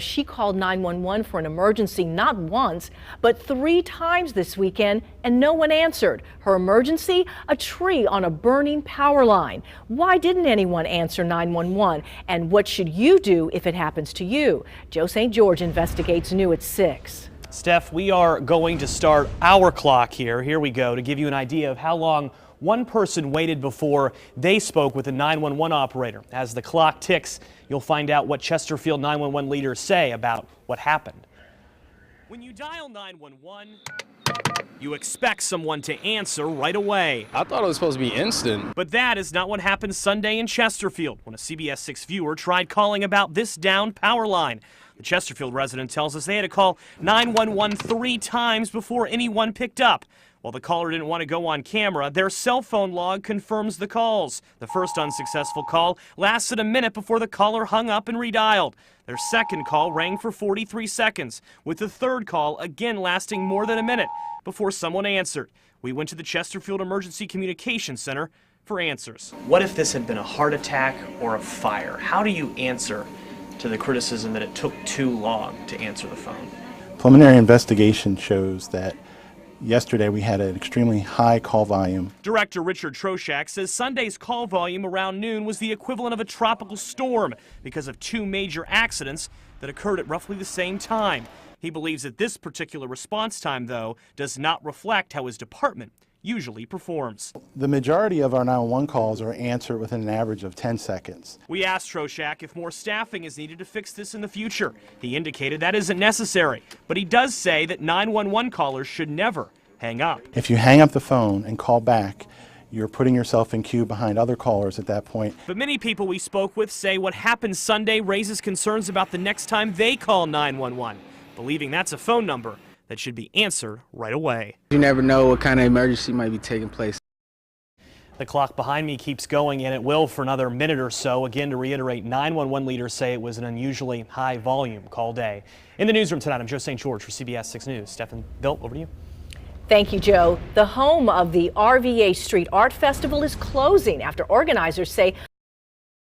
She called 911 for an emergency not once, but 3 times this weekend, and no one answered. Her emergency? A tree on a burning power line. Why didn't anyone answer 911? And what should you do if it happens to you? Joe St. George investigates new at 6. Steph, we are going to start our clock here. Here we go to give you an idea of how long one person waited before they spoke with a 911 operator. As the clock ticks, you'll find out what Chesterfield 911 leaders say about what happened. When you dial 911, you expect someone to answer right away. I thought it was supposed to be instant. But that is not what happened Sunday in Chesterfield when a CBS 6 viewer tried calling about this downed power line. The Chesterfield resident tells us they had to call 911 3 times before anyone picked up. While the caller didn't want to go on camera, their cell phone log confirms the calls. The first unsuccessful call lasted a minute before the caller hung up and redialed. Their second call rang for 43 seconds, with the third call again lasting more than a minute before someone answered. We went to the Chesterfield Emergency Communications Center for answers. What if this had been a heart attack or a fire? How do you answer to the criticism that it took too long to answer the phone? Preliminary investigation shows that yesterday we had an extremely high call volume. Director Richard Troshak says Sunday's call volume around noon was the equivalent of a tropical storm because of 2 major accidents that occurred at roughly the same time. He believes that this particular response time, though, does not reflect how his department usually performs. The majority of our 911 calls are answered within an average of 10 seconds. We asked Troshak if more staffing is needed to fix this in the future. He indicated that isn't necessary, but he does say that 911 callers should never hang up. If you hang up the phone and call back, you're putting yourself in queue behind other callers at that point. But many people we spoke with say what happened Sunday raises concerns about the next time they call 911, believing that's a phone number that should be answered right away. You never know what kind of emergency might be taking place. The clock behind me keeps going, and it will for another minute or so. Again, to reiterate, 911 leaders say it was an unusually high volume call day. In the newsroom tonight, I'm Joe St. George for CBS 6 News. Stephen, Bill, over to you. Thank you, Joe. The home of the RVA Street Art Festival is closing after organizers say